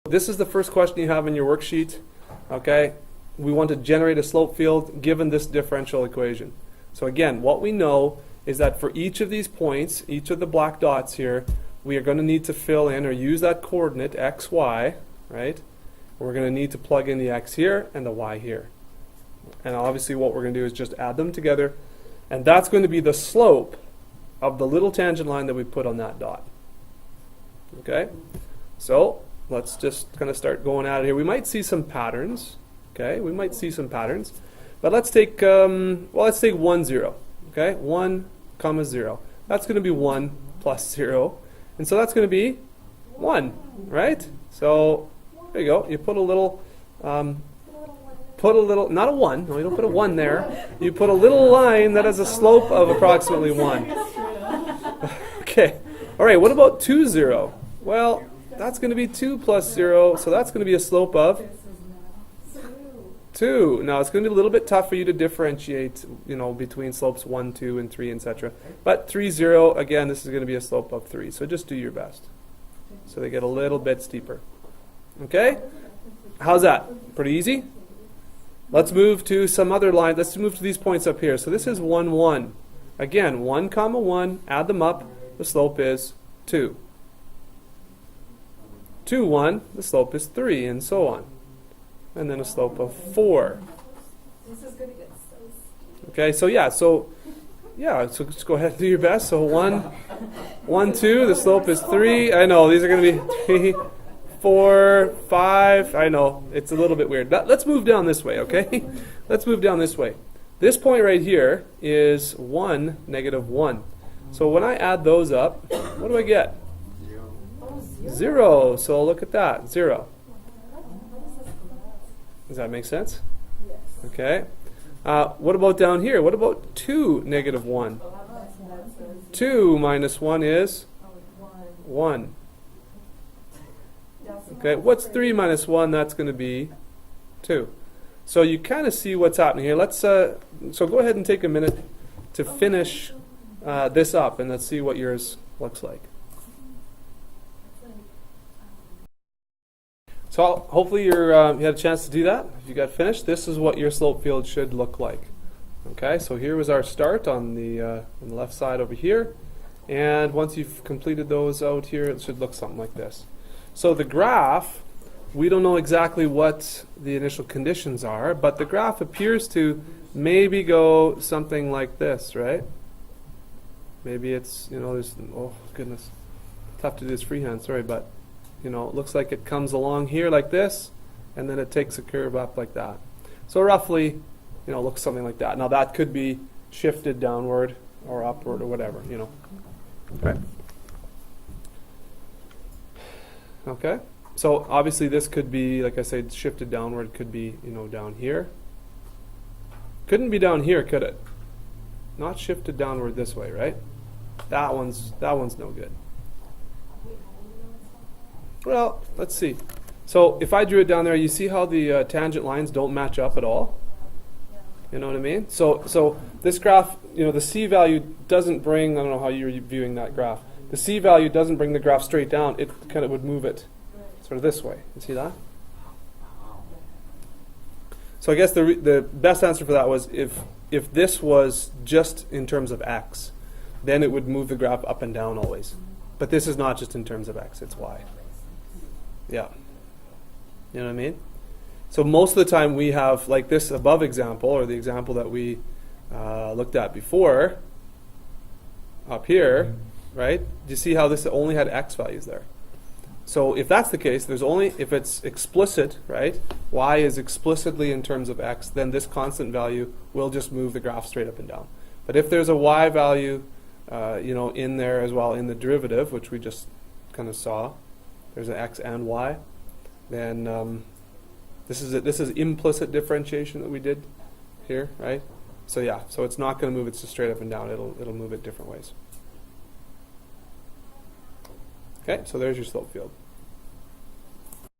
This is the first question you have in your worksheet. Okay, we want to generate a slope field given this differential equation. So again, what we know is that for each of these points, each of the black dots here, we are going to need to fill in or use that coordinate x, y, right? We're going to need to plug in the x here and the y here. And obviously what we're going to do is just add them together, and that's going to be the slope of the little tangent line that we put on that dot. Okay, so let's just kind of start going at it here. We might see some patterns. Okay, we might see some patterns, but let's take let's take 1, 0. Okay, 1, 0. That's going to be 1 plus 0, and so that's going to be 1, right? So there you go. You put a little, not a 1. No, you don't put a 1 there. You put a little line that has a slope of approximately 1. Okay. All right. What about 2, 0? Well, that's going to be 2 plus 0, so that's going to be a slope of 2. Now, it's going to be a little bit tough for you to differentiate, between slopes 1, 2, and 3, etc. But 3, 0, again, this is going to be a slope of 3. So just do your best. So they get a little bit steeper. Okay? How's that? Pretty easy? Let's move to some other lines. Let's move to these points up here. So this is 1, 1. Again, 1, 1, add them up. The slope is 2. 2, 1, the slope is 3, and so on. And then a slope of 4. This is going to get so steep. Okay, so just go ahead and do your best. So 1, 2, the slope is 3. I know, these are going to be 3, 4, 5. I know, it's a little bit weird. Let's move down this way, okay? Let's move down this way. This point right here is 1, -1. So when I add those up, what do I get? 0. So look at that, 0. Does that make sense? Yes. Okay. What about down here? What about 2, -1? 2 minus 1 is 1. Okay. What's 3 minus 1? That's going to be 2. So you kind of see what's happening here. Let's so go ahead and take a minute to finish this up, and let's see what yours looks like. So hopefully you had a chance to do that. If you got finished, this is what your slope field should look like. Okay, so here was our start on the left side over here, and once you've completed those out here, it should look something like this. So the graph, we don't know exactly what the initial conditions are, but the graph appears to maybe go something like this, right? Maybe it's, there's, oh goodness, tough to do this freehand, sorry, but it looks like it comes along here like this, and then it takes a curve up like that. So roughly, looks something like that. Now that could be shifted downward or upward or whatever, Okay. Okay. So obviously this could be, like I said, shifted downward. Could be, down here. Couldn't be down here, could it? Not shifted downward this way, right? That one's no good. Well, let's see. So if I drew it down there, you see how the tangent lines don't match up at all? You know what I mean? So this graph, the C value doesn't bring, I don't know how you're viewing that graph. The C value doesn't bring the graph straight down. It kind of would move it sort of this way. You see that? So I guess the best answer for that was if this was just in terms of x, then it would move the graph up and down always. But this is not just in terms of x, it's y. Yeah. You know what I mean? So most of the time we have, like this above example, or the example that we looked at before, up here, right? Do you see how this only had x values there? So if that's the case, if it's explicit, right? Y is explicitly in terms of x, then this constant value will just move the graph straight up and down. But if there's a y value, in there as well in the derivative, which we just kind of saw, there's an x and y, then this is implicit differentiation that we did here, right? So yeah, so it's not going to move it just straight up and down. It'll move it different ways. Okay, so there's your slope field.